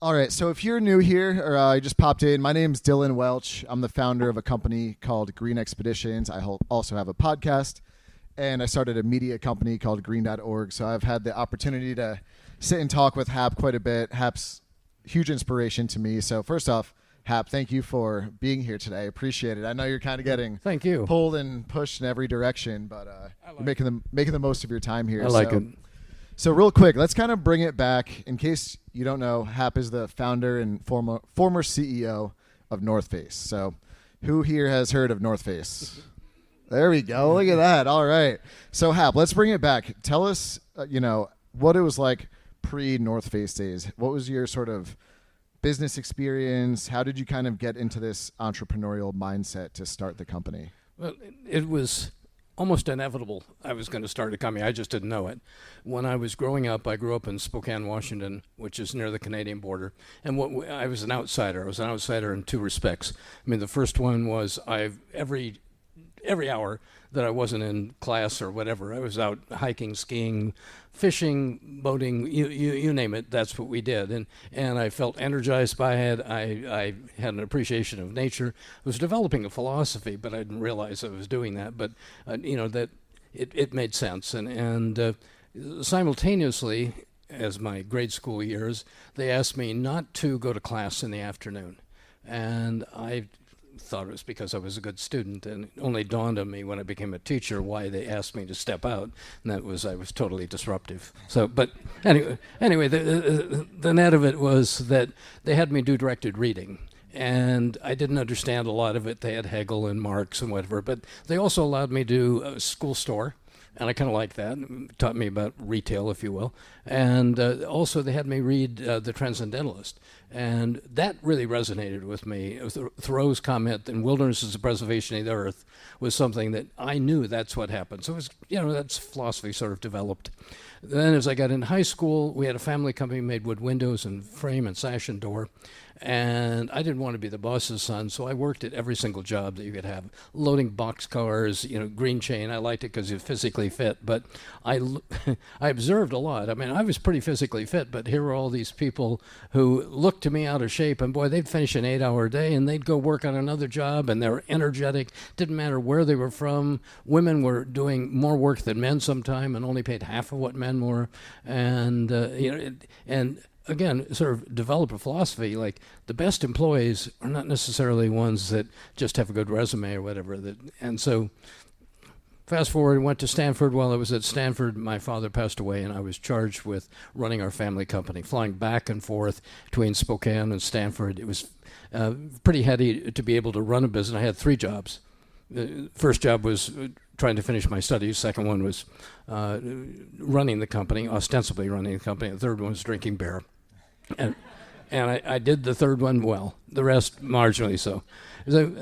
All right, so if you're new here or you just popped in, my name's Dylan Welch. I'm the founder of a company called Green Expeditions. I also have a podcast, and I started a media company called green.org. So I've had the opportunity to sit and talk with Hap quite a bit. Hap's huge inspiration to me. So first off, Hap, thank you for being here today. I appreciate it. I know you're kind of getting Thank you. pulled and pushed in every direction, but you're making the most of your time here. I like it. So real quick, let's kind of bring it back. In case you don't know, Hap is the founder and former CEO of North Face. So who here has heard of North Face? There we go. Look at that. All right. So Hap, let's bring it back. Tell us, what it was like pre-North Face days. What was your sort of business experience? How did you kind of get into this entrepreneurial mindset to start the company? Well, it was almost inevitable I was going to start a company. I just didn't know it. When I was growing up, I grew up in Spokane, Washington, which is near the Canadian border. And I was an outsider. I was an outsider in two respects. I mean, the first one was every hour that I wasn't in class or whatever, I was out hiking, skiing, fishing, boating, you name it. That's what we did, and I felt energized by it. I had an appreciation of nature. I was developing a philosophy, but I didn't realize I was doing that. But that it made sense, and simultaneously, as my grade school years, they asked me not to go to class in the afternoon, and I thought it was because I was a good student, and it only dawned on me when I became a teacher why they asked me to step out, and that was I was totally disruptive. So, but anyway, the net of it was that they had me do directed reading, and I didn't understand a lot of it. They had Hegel and Marx and whatever, but they also allowed me to do a school store. And I kind of liked that. It taught me about retail, if you will. And also they had me read The Transcendentalist. And that really resonated with me. Thoreau's comment, "In wilderness is the preservation of the earth," was something that I knew that's what happened. So it was, that's philosophy sort of developed. Then as I got in high school, we had a family company, made wood windows and frame and sash and door. And I didn't want to be the boss's son, so I worked at every single job that you could have. Loading boxcars, green chain. I liked it because you're physically fit, but I observed a lot. I mean, I was pretty physically fit, but here were all these people who looked to me out of shape, and boy, they'd finish an 8-hour day, and they'd go work on another job, and they were energetic. Didn't matter where they were from. Women were doing more work than men sometime and only paid half of what men were. And, and again, sort of develop a philosophy like the best employees are not necessarily ones that just have a good resume or whatever. And so fast forward, went to Stanford. While I was at Stanford, my father passed away, and I was charged with running our family company, flying back and forth between Spokane and Stanford. It was pretty heady to be able to run a business. I had 3 jobs. The first job was trying to finish my studies. Second one was running the company, ostensibly running the company. The third one was drinking beer. And I did the third one well, the rest marginally so.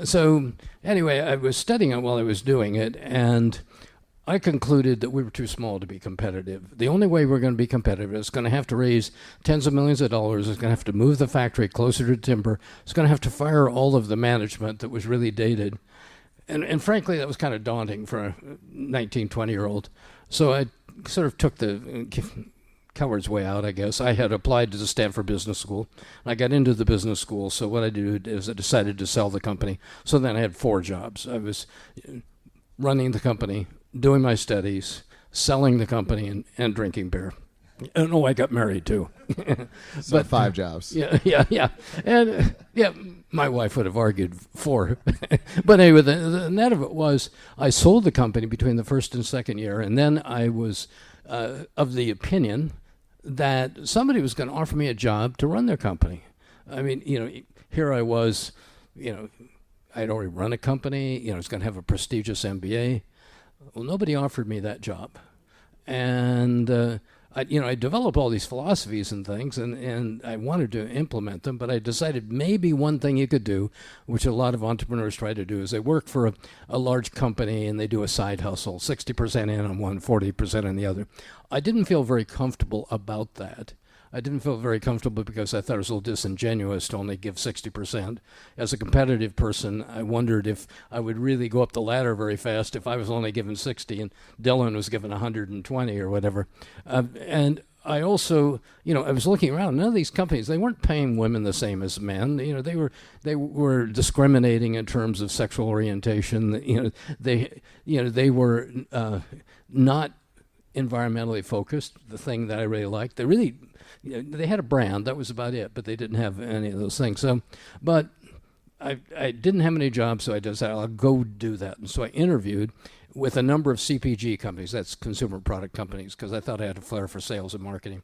So anyway, I was studying it while I was doing it, and I concluded that we were too small to be competitive. The only way we're going to be competitive is going to have to raise tens of millions of dollars. It's going to have to move the factory closer to timber. It's going to have to fire all of the management that was really dated. And frankly, that was kind of daunting for a 19, 20-year-old. So I sort of took the coward's way out, I guess. I had applied to the Stanford Business School. I got into the business school, so what I did is I decided to sell the company. So then I had 4 jobs. I was running the company, doing my studies, selling the company, and drinking beer. And I got married too. So but 5 jobs. Yeah. And my wife would have argued 4. But anyway, the net of it was I sold the company between the first and second year, and then I was of the opinion that somebody was going to offer me a job to run their company. I mean, here I was, I'd already run a company, I was going to have a prestigious MBA. Well, nobody offered me that job. And I developed all these philosophies and things, and I wanted to implement them, but I decided maybe one thing you could do, which a lot of entrepreneurs try to do, is they work for a large company and they do a side hustle, 60% in on one, 40% on the other. I didn't feel very comfortable about that. I didn't feel very comfortable because I thought it was a little disingenuous to only give 60%. As a competitive person, I wondered if I would really go up the ladder very fast if I was only given 60 and Dylan was given 120 or whatever. And I also, I was looking around. None of these companies, they weren't paying women the same as men. They were discriminating in terms of sexual orientation. They were not environmentally focused. The thing that I really liked, they had a brand. That was about it. But they didn't have any of those things. So, but I didn't have any jobs, so I just said, I'll go do that. And so I interviewed with a number of CPG companies, that's consumer product companies, because I thought I had a flair for sales and marketing.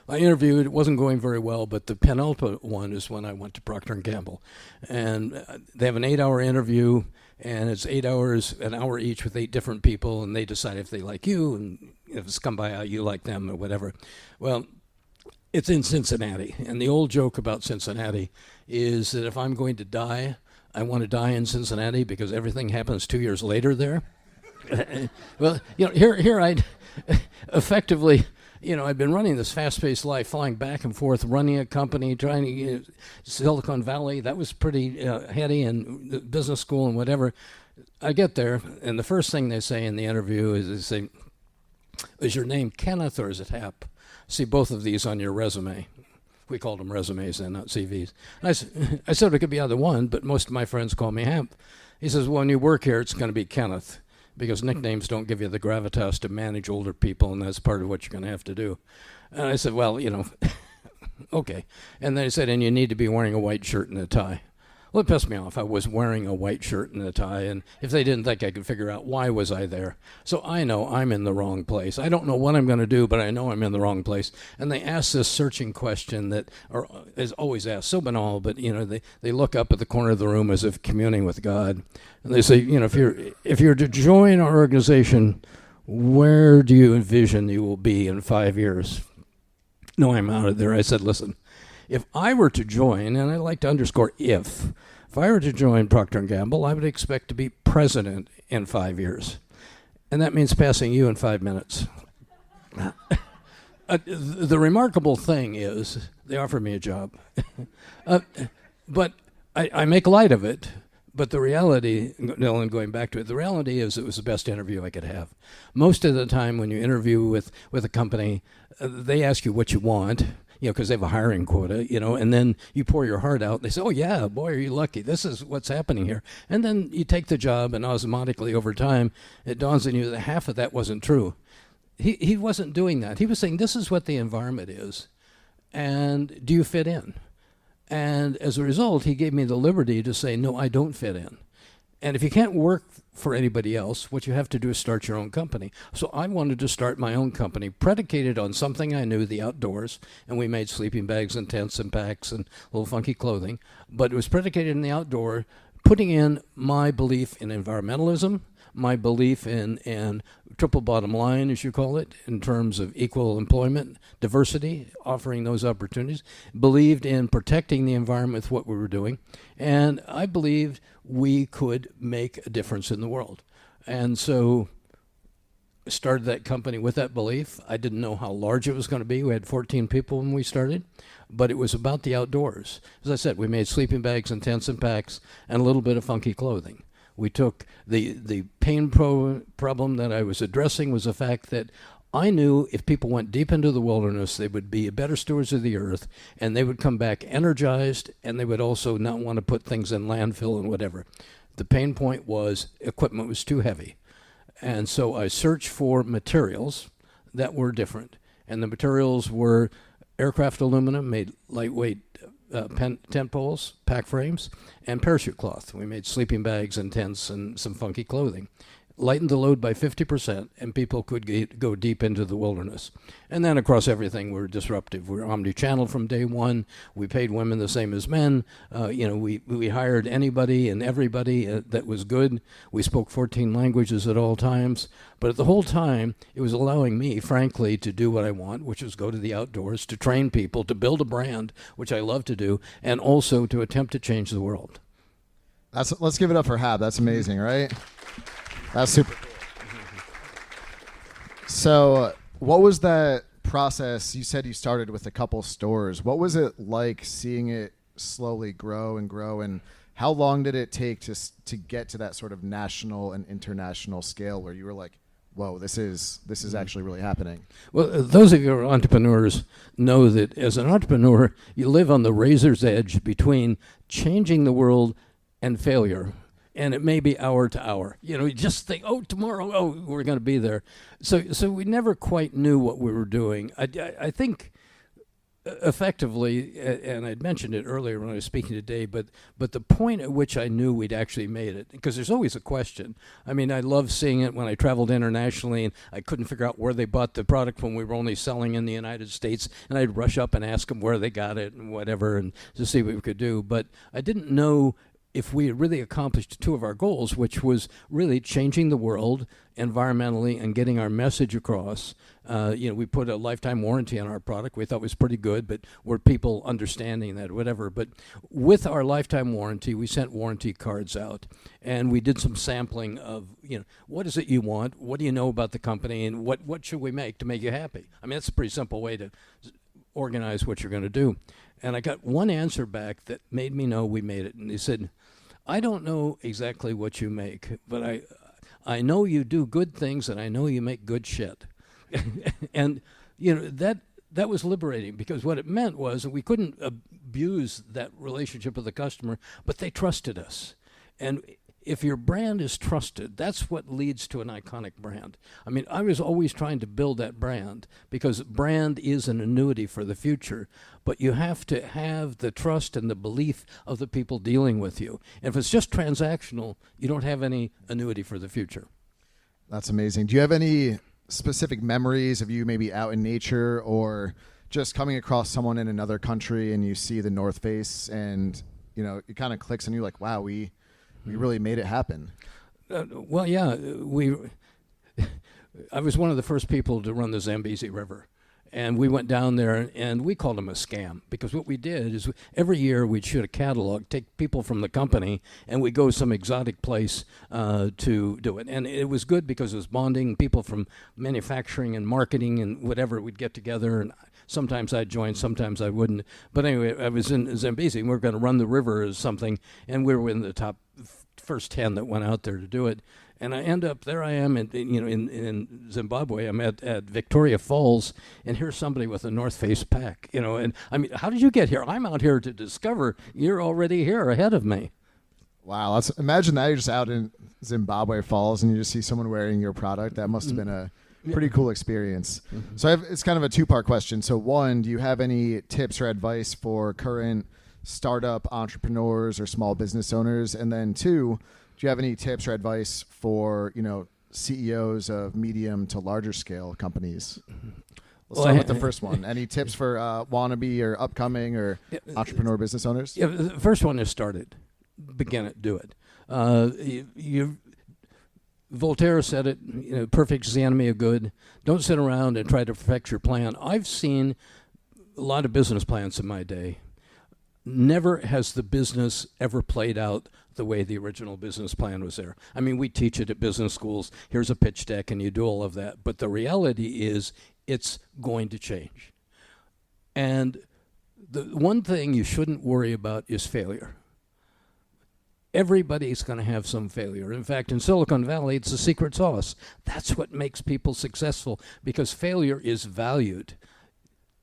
I interviewed, it wasn't going very well, but the penultimate one is when I went to Procter & Gamble. And they have an 8-hour interview, and it's 8 hours, an hour each with 8 different people, and they decide if they like you, and if it's come by how you like them or whatever. Well, it's in Cincinnati, and the old joke about Cincinnati is that if I'm going to die, I want to die in Cincinnati because everything happens 2 years later there. Well, here I'd effectively, I'd been running this fast-paced life, flying back and forth, running a company, trying to get Silicon Valley. That was pretty heady, and business school and whatever. I get there, and the first thing they say in the interview is they say, "Is your name Kenneth or is it Hap? See both of these on your resume." We called them resumes then, not CVs. I said it could be either one, but most of my friends call me Hap. He says, well, when you work here, it's going to be Kenneth, because nicknames don't give you the gravitas to manage older people, and that's part of what you're going to have to do. And I said, well, okay. And then he said, and you need to be wearing a white shirt and a tie. Well, it pissed me off. I was wearing a white shirt and a tie, and if they didn't think I could figure out why was I there. So I know I'm in the wrong place. I don't know what I'm going to do, but I know I'm in the wrong place. And they ask this searching question that is always asked, so banal, but they look up at the corner of the room as if communing with God, and they say, if you're to join our organization, where do you envision you will be in 5 years? No, I'm out of there. I said, listen. If I were to join, and I like to underscore if I were to join Procter & Gamble, I would expect to be president in 5 years. And that means passing you in 5 minutes. The remarkable thing is they offered me a job. But I make light of it. But the reality, Dylan, going back to it, the reality is it was the best interview I could have. Most of the time when you interview with a company, they ask you what you want, because they have a hiring quota, and then you pour your heart out. They say, oh, yeah, boy, are you lucky. This is what's happening here. And then you take the job, and osmotically over time, it dawns on you that half of that wasn't true. He wasn't doing that. He was saying, this is what the environment is, and do you fit in? And as a result, he gave me the liberty to say, no, I don't fit in. And if you can't work for anybody else, what you have to do is start your own company. So I wanted to start my own company, predicated on something I knew, the outdoors, and we made sleeping bags and tents and packs and little funky clothing. But it was predicated in the outdoor, putting in my belief in environmentalism, my belief in triple bottom line, as you call it, in terms of equal employment, diversity, offering those opportunities, believed in protecting the environment with what we were doing, and I believed we could make a difference in the world. And so I started that company with that belief. I didn't know how large it was going to be. We had 14 people when we started, but it was about the outdoors. As I said, we made sleeping bags and tents and packs and a little bit of funky clothing. We took the pain problem that I was addressing was the fact that I knew if people went deep into the wilderness, they would be better stewards of the earth, and they would come back energized, and they would also not want to put things in landfill and whatever. The pain point was equipment was too heavy. And so I searched for materials that were different. And the materials were aircraft aluminum, made lightweight tent poles, pack frames, and parachute cloth. We made sleeping bags and tents and some funky clothing. Lightened the load by 50%, and people could go deep into the wilderness. And then across everything, we were disruptive. We were omni-channel from day one. We paid women the same as men. We hired anybody and everybody that was good. We spoke 14 languages at all times. But at the whole time, it was allowing me, frankly, to do what I want, which was go to the outdoors, to train people, to build a brand, which I love to do, and also to attempt to change the world. Let's give it up for Hap. That's amazing, right? That's super cool. So what was that process? You said you started with a couple stores. What was it like seeing it slowly grow, and how long did it take to get to that sort of national and international scale where you were like, whoa, this is actually really happening? Well, those of you who are entrepreneurs know that as an entrepreneur, you live on the razor's edge between changing the world and failure. And it may be hour to hour. You just think, tomorrow, we're going to be there. So we never quite knew what we were doing. I think effectively, and I'd mentioned it earlier when I was speaking today, but the point at which I knew we'd actually made it, because there's always a question. I mean, I love seeing it when I traveled internationally and I couldn't figure out where they bought the product when we were only selling in the United States, and I'd rush up and ask them where they got it and whatever, and to see what we could do. But I didn't know if we had really accomplished two of our goals, which was really changing the world environmentally and getting our message across. We put a lifetime warranty on our product. We thought was pretty good, but were people understanding that, whatever. But with our lifetime warranty, we sent warranty cards out, and we did some sampling of, what is it you want? What do you know about the company? And what should we make to make you happy? I mean, that's a pretty simple way to organize what you're going to do. And I got one answer back that made me know we made it. And they said, I don't know exactly what you make, but I know you do good things, and I know you make good shit. And, that was liberating, because what it meant was we couldn't abuse that relationship with the customer, but they trusted us. And if your brand is trusted, that's what leads to an iconic brand. I mean, I was always trying to build that brand, because brand is an annuity for the future, but you have to have the trust and the belief of the people dealing with you. And if it's just transactional, you don't have any annuity for the future. That's amazing. Do you have any specific memories of you maybe out in nature or just coming across someone in another country and you see the North Face and, it kind of clicks and you're like, wow, we really made it happen? Well, yeah, I was one of the first people to run the Zambezi River. And we went down there, and we called them a scam, because what we did is every year we'd shoot a catalog, take people from the company, and we'd go some exotic place to do it. And it was good because it was bonding people from manufacturing and marketing and whatever. We'd get together, and sometimes I'd join, sometimes I wouldn't. But anyway, I was in Zambezi, and we were going to run the river as something, and we were in the top first 10 that went out there to do it. And I end up, there I am in Zimbabwe. I'm at Victoria Falls, and here's somebody with a North Face pack, and I mean, how did you get here? I'm out here to discover. You're already here ahead of me. Wow. Imagine that you're just out in Zimbabwe Falls and you just see someone wearing your product. That must have been a pretty cool experience. Mm-hmm. So it's kind of a two-part question. So one, do you have any tips or advice for current startup entrepreneurs or small business owners? And then two, do you have any tips or advice for, CEOs of medium to larger scale companies? Let's start with the first one. Any tips for wannabe or upcoming or entrepreneur business owners? Yeah, the first one is started. Begin it, do it. Voltaire said it, perfect is the enemy of good. Don't sit around and try to perfect your plan. I've seen a lot of business plans in my day. Never has the business ever played out the way the original business plan was there. I mean, we teach it at business schools. Here's a pitch deck, and you do all of that. But the reality is it's going to change. And the one thing you shouldn't worry about is failure. Everybody's going to have some failure. In fact, in Silicon Valley, it's the secret sauce. That's what makes people successful, because failure is valued.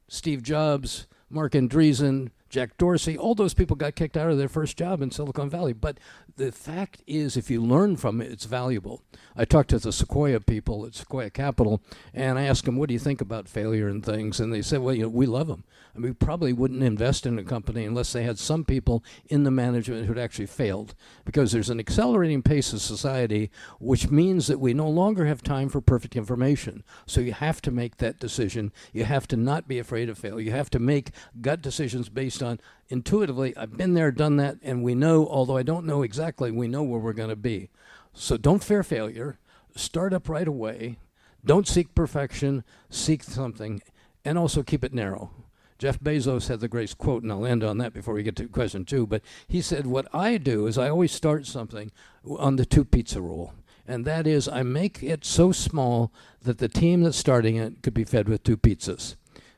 Steve Jobs, Mark Andreessen, Jack Dorsey, all those people got kicked out of their first job in Silicon Valley. But the fact is, if you learn from it, it's valuable. I talked to the Sequoia people at Sequoia Capital, and I asked them, what do you think about failure and things? And they said, well, we love them. I mean, we probably wouldn't invest in a company unless they had some people in the management who'd actually failed, because there's an accelerating pace of society, which means that we no longer have time for perfect information. So you have to make that decision. You have to not be afraid of failure. You have to make gut decisions based on intuitively, I've been there, done that, and we know, although I don't know exactly, we know where we're going to be. So don't fear failure. Start up right away. Don't seek perfection. Seek something, and also keep it narrow. Jeff Bezos had the great quote, and I'll end on that before we get to question two, but he said, what I do is I always start something on the 2 pizza rule, and that is I make it so small that the team that's starting it could be fed with 2 pizzas.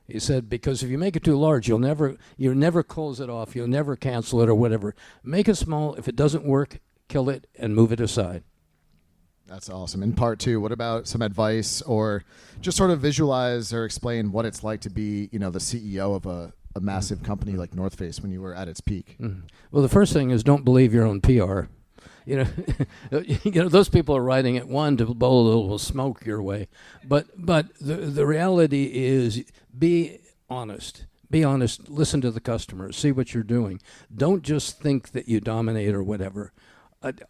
He said, because if you make it too large, you'll never close it off, you'll never cancel it or whatever. Make it small. If it doesn't work, kill it and move it aside. That's awesome. In part two, what about some advice or just sort of visualize or explain what it's like to be, the CEO of a massive company like North Face when you were at its peak? Mm-hmm. Well, the first thing is don't believe your own PR. Those people are writing it to blow a little smoke your way. But the reality is be honest. Be honest. Listen to the customers. See what you're doing. Don't just think that you dominate or whatever.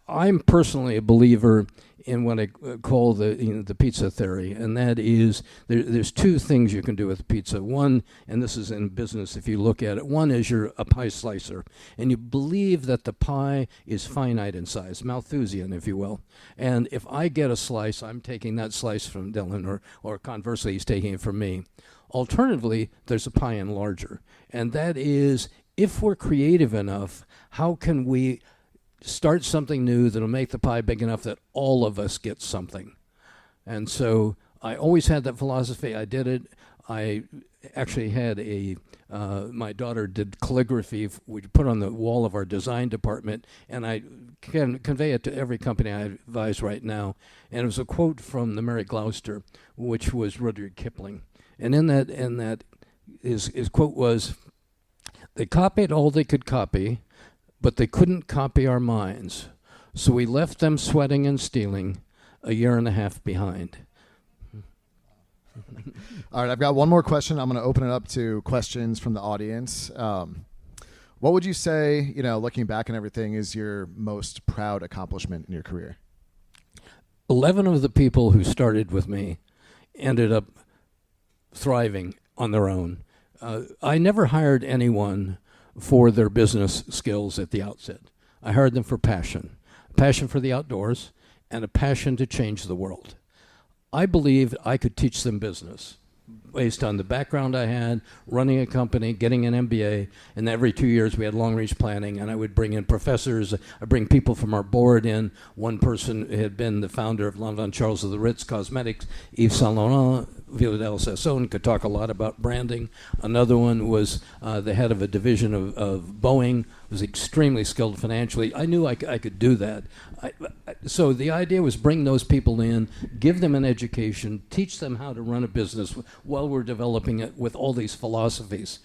I'm personally a believer in what I call the pizza theory, and that is there's two things you can do with pizza. One, and this is in business if you look at it, one is you're a pie slicer, and you believe that the pie is finite in size, Malthusian, if you will. And if I get a slice, I'm taking that slice from Dylan, or conversely, he's taking it from me. Alternatively, there's a pie enlarger, and that is if we're creative enough, how can we start something new that'll make the pie big enough that all of us get something? And so I always had that philosophy. I did it. I actually had my daughter did calligraphy, we put on the wall of our design department, and I can convey it to every company I advise right now. And it was a quote from the Mary Gloucester, which was Rudyard Kipling. And in that his quote was, "They copied all they could copy, but they couldn't copy our minds. So we left them sweating and stealing, a year and a half behind." All right, I've got one more question. I'm going to open it up to questions from the audience. What would you say, looking back and everything, is your most proud accomplishment in your career? 11 of the people who started with me ended up thriving on their own. I never hired anyone for their business skills at the outset. I hired them for passion for the outdoors, and a passion to change the world. I believed I could teach them business based on the background I had, running a company, getting an MBA, and every 2 years we had long-range planning, and I would bring in professors, I'd bring people from our board in. One person had been the founder of Lanvin Charles of the Ritz Cosmetics, Yves Saint Laurent, Viollet Sassoon, could talk a lot about branding. Another one was the head of a division of Boeing, was extremely skilled financially. I knew I could do that. So the idea was bring those people in, give them an education, teach them how to run a business while we're developing it with all these philosophies.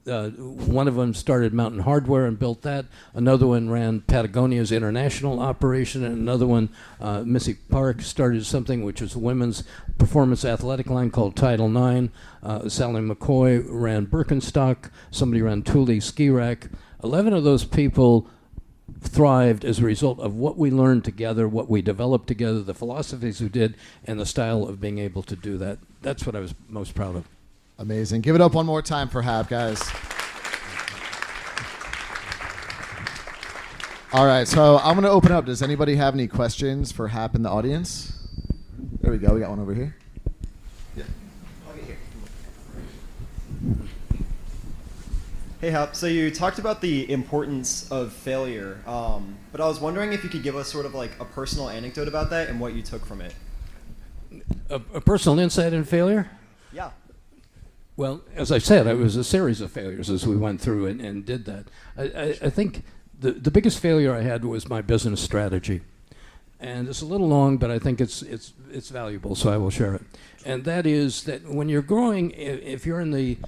One of them started Mountain Hardware and built that. Another one ran Patagonia's international operation, and another one, Missy Park, started something which was a women's performance athletic line called Title IX. Sally McCoy ran Birkenstock. Somebody ran Thule Ski Rack. 11 of those people thrived as a result of what we learned together, what we developed together, the philosophies we did, and the style of being able to do that. That's what I was most proud of. Amazing. Give it up one more time for Hap, guys. All right, so I'm going to open up. Does anybody have any questions for Hap in the audience? There we go. We got one over here. Yeah. Hey, Hap. So you talked about the importance of failure, but I was wondering if you could give us sort of like a personal anecdote about that and what you took from it. A personal insight in failure? Yeah. Well, as I said, it was a series of failures as we went through and did that. I think the biggest failure I had was my business strategy. And it's a little long, but I think it's valuable, so I will share it. And that is that when you're growing, if you're in the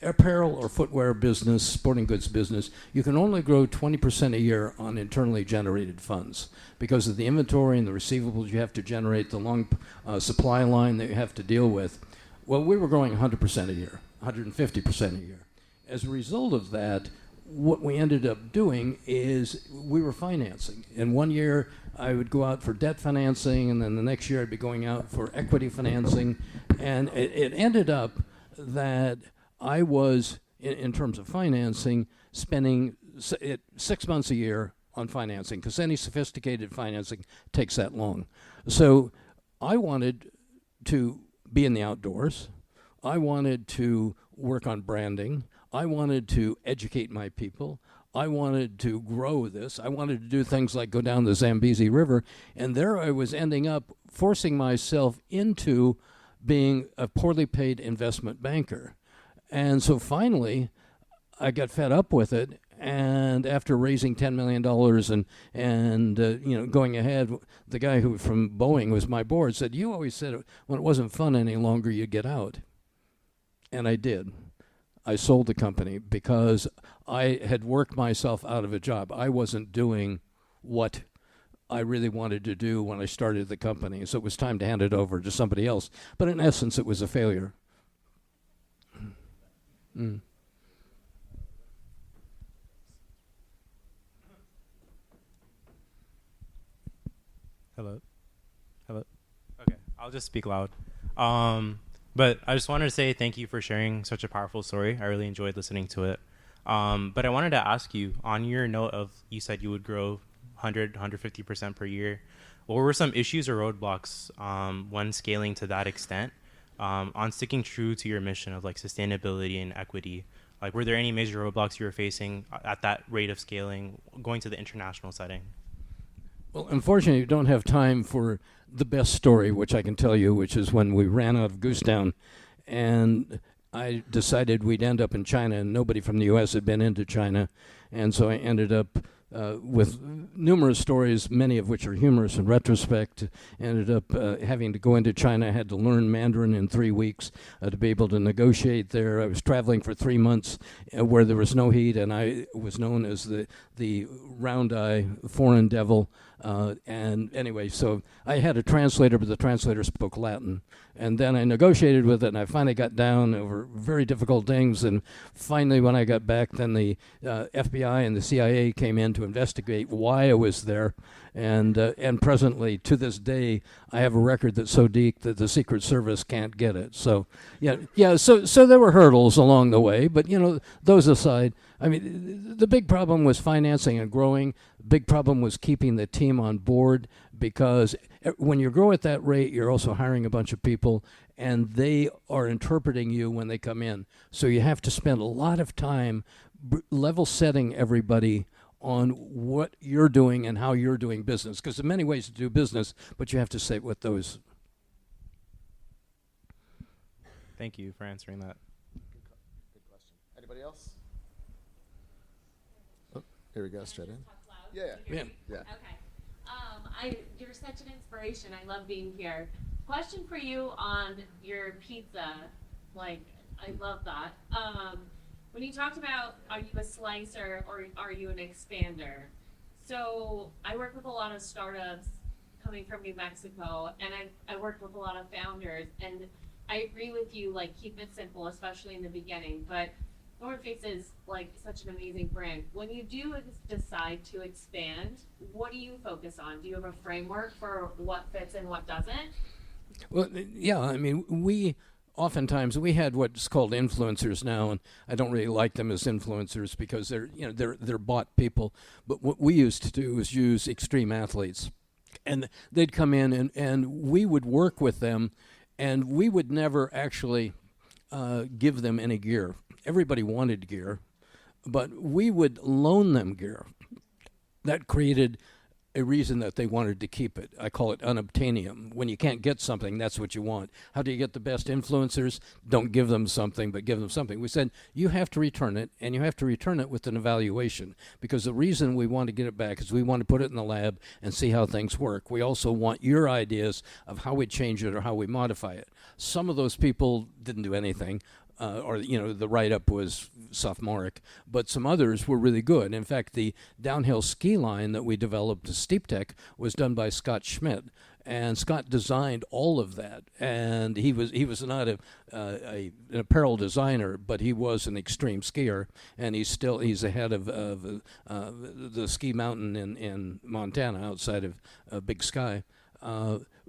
apparel or footwear business, sporting goods business, you can only grow 20% a year on internally generated funds because of the inventory and the receivables you have to generate, the long supply line that you have to deal with. Well, we were growing 100% a year, 150% a year. As a result of that, what we ended up doing is we were financing. In 1 year, I would go out for debt financing, and then the next year I'd be going out for equity financing. And it ended up that I was, in terms of financing, spending 6 months a year on financing, because any sophisticated financing takes that long. So I wanted to be in the outdoors. I wanted to work on branding. I wanted to educate my people. I wanted to grow this. I wanted to do things like go down the Zambezi River. And there I was ending up forcing myself into being a poorly paid investment banker. And so finally, I got fed up with it, and And after raising $10 million and going ahead, the guy who from Boeing was my board said, "You always said when it wasn't fun any longer, you'd get out." And I did. I sold the company because I had worked myself out of a job. I wasn't doing what I really wanted to do when I started the company, so it was time to hand it over to somebody else. But in essence, it was a failure. Hello? Okay, I'll just speak loud. But I just wanted to say thank you for sharing such a powerful story. I really enjoyed listening to it. But I wanted to ask you, on your note of, you said you would grow 150% per year. What were some issues or roadblocks when scaling to that extent, on sticking true to your mission of like sustainability and equity? Like, were there any major roadblocks you were facing at that rate of scaling, going to the international setting? Well, unfortunately, you don't have time for the best story, which I can tell you, which is when we ran out of Goosetown, and I decided we'd end up in China, and nobody from the U.S. had been into China, and so I ended up with numerous stories, many of which are humorous in retrospect. Ended up having to go into China. I had to learn Mandarin in 3 weeks to be able to negotiate there. I was traveling for 3 months where there was no heat, and I was known as the round eye foreign devil. And anyway, so I had a translator, but the translator spoke Latin. And then I negotiated with it, and I finally got down over very difficult things. And finally, when I got back, then the FBI and the CIA came in to investigate why I was there. And presently, to this day, I have a record that's so deep that the Secret Service can't get it. So, yeah. So there were hurdles along the way, but those aside, I mean, the big problem was financing and growing. The big problem was keeping the team on board, because when you grow at that rate, you're also hiring a bunch of people, and they are interpreting you when they come in. So you have to spend a lot of time level setting everybody on what you're doing and how you're doing business, because there are many ways to do business, but you have to say what those. Thank you for answering that. Good question. Anybody else? Oh, here we go, straight in. Yeah. Okay. You're such an inspiration. I love being here. Question for you on your pizza. Like, I love that. When you talked about, are you a slicer or are you an expander? So I work with a lot of startups coming from New Mexico, and I worked with a lot of founders, and I agree with you, like, keep it simple, especially in the beginning. But North Face is like such an amazing brand. When you do decide to expand, what do you focus on? Do you have a framework for what fits and what doesn't? Well, yeah, I mean, oftentimes we had what's called influencers now, and I don't really like them as influencers because they're bought people. But what we used to do was use extreme athletes, and they'd come in and we would work with them, and we would never actually give them any gear. Everybody wanted gear, but we would loan them gear. That created a reason that they wanted to keep it. I call it unobtainium. When you can't get something, that's what you want. How do you get the best influencers? Don't give them something, but give them something. We said, you have to return it, and you have to return it with an evaluation, because the reason we want to get it back is we want to put it in the lab and see how things work. We also want your ideas of how we change it or how we modify it. Some of those people didn't do anything. The write-up was sophomoric, but some others were really good. In fact, the downhill ski line that we developed, the Steep Tech, was done by Scott Schmidt, and Scott designed all of that. And he was not an apparel designer, but he was an extreme skier, and he's the head of the ski mountain in Montana, outside of Big Sky.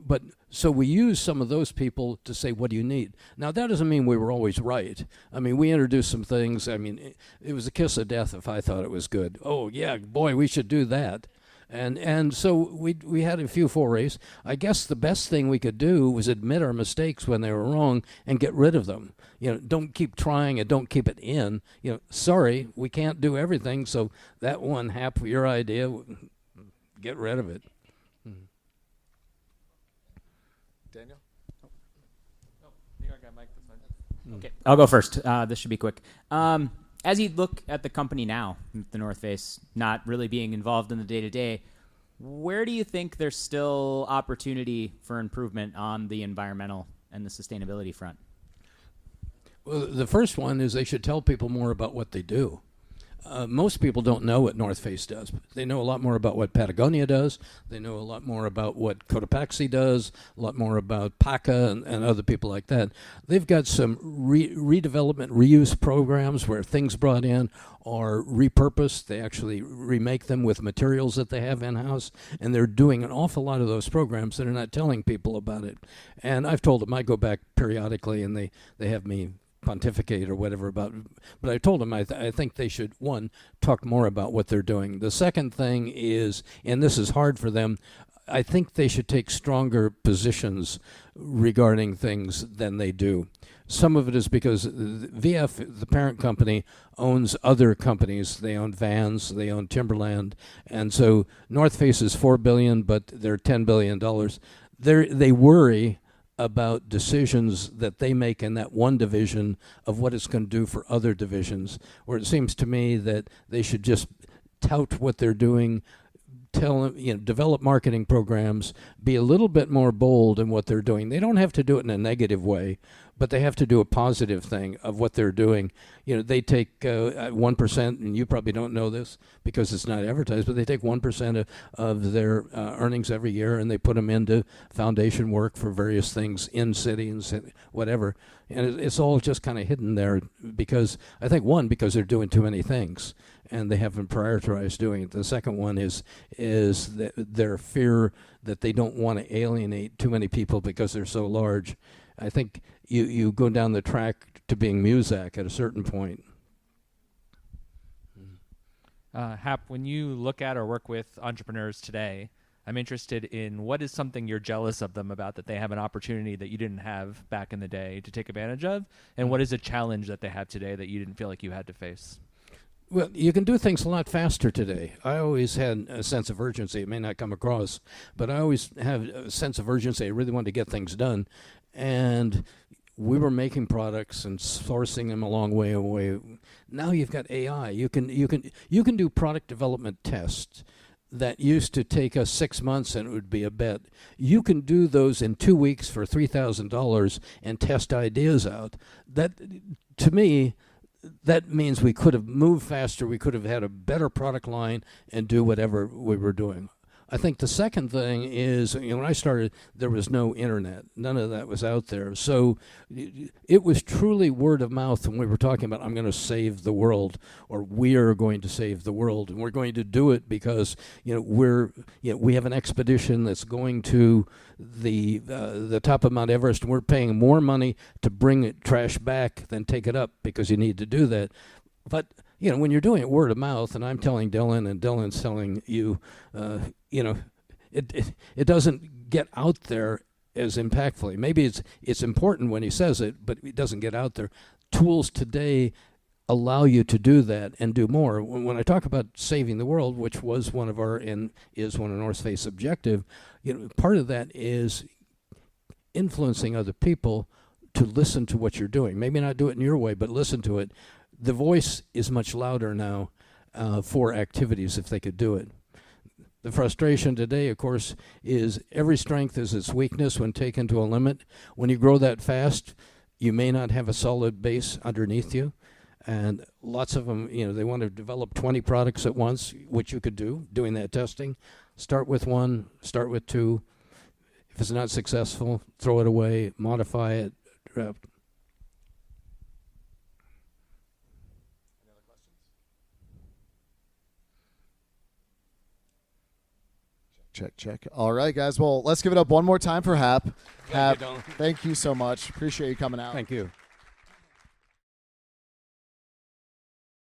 But so we use some of those people to say, what do you need? Now, that doesn't mean we were always right. I mean, we introduced some things. I mean, it was a kiss of death if I thought it was good. Oh, yeah, boy, we should do that. And so we had a few forays. I guess the best thing we could do was admit our mistakes when they were wrong and get rid of them. Don't keep trying and don't keep it in. Sorry, we can't do everything, so that one, Hap, your idea, get rid of it. Daniel? Okay, I'll go first. This should be quick. As you look at the company now, the North Face, not really being involved in the day-to-day, where do you think there's still opportunity for improvement on the environmental and the sustainability front? Well, the first one is they should tell people more about what they do. Most people don't know what North Face does. They know a lot more about what Patagonia does. They know a lot more about what Cotopaxi does, a lot more about Paca and other people like that. They've got some redevelopment, reuse programs where things brought in are repurposed. They actually remake them with materials that they have in-house, and they're doing an awful lot of those programs that are not telling people about it. And I've told them, I go back periodically, and they have me pontificate or whatever about, but I told them I think they should, one, talk more about what they're doing. The second thing is, and this is hard for them, I think they should take stronger positions regarding things than they do. Some of it is because VF, the parent company, owns other companies. They own Vans, they own Timberland, and so North Face is $4 billion, but they're $10 billion. They worry about decisions that they make in that one division of what it's going to do for other divisions, where it seems to me that they should just tout what they're doing, develop marketing programs, be a little bit more bold in what they're doing. They don't have to do it in a negative way, but they have to do a positive thing of what they're doing. They take 1%, and you probably don't know this because it's not advertised, but they take 1% of their earnings every year, and they put them into foundation work for various things in cities, whatever. And it's all just kind of hidden there because, I think, one, because they're doing too many things, and they haven't prioritized doing it. The second one is their fear that they don't want to alienate too many people because they're so large. I think you go down the track to being Muzak at a certain point. Hap, when you look at or work with entrepreneurs today, I'm interested in what is something you're jealous of them about that they have an opportunity that you didn't have back in the day to take advantage of, and what is a challenge that they have today that you didn't feel like you had to face? Well, you can do things a lot faster today. I always had a sense of urgency. It may not come across, but I always have a sense of urgency. I really wanted to get things done. And we were making products and sourcing them a long way away. Now you've got AI. You can do product development tests that used to take us 6 months and it would be a bet. You can do those in 2 weeks for $3,000 and test ideas out. That, to me, that means we could have moved faster. We could have had a better product line and do whatever we were doing. I think the second thing is, when I started, there was no internet. None of that was out there. So it was truly word of mouth when we were talking about, I'm going to save the world, or we are going to save the world. And we're going to do it because, we have an expedition that's going to the top of Mount Everest, and we're paying more money to bring trash back than take it up because you need to do that. But when you're doing it word of mouth, and I'm telling Dylan, and Dylan's telling you, it doesn't get out there as impactfully. Maybe it's important when he says it, but it doesn't get out there. Tools today allow you to do that and do more. When I talk about saving the world, which was one of our and is one of North Face objective, part of that is influencing other people to listen to what you're doing. Maybe not do it in your way, but listen to it. The voice is much louder now for activities if they could do it. The frustration today, of course, is every strength is its weakness when taken to a limit. When you grow that fast, you may not have a solid base underneath you. And lots of them, they want to develop 20 products at once, which you could do, doing that testing. Start with one, start with two. If it's not successful, throw it away, modify it. Check. All right, guys. Well, let's give it up one more time for Hap. Thank you, Dylan. Thank you so much. Appreciate you coming out. Thank you.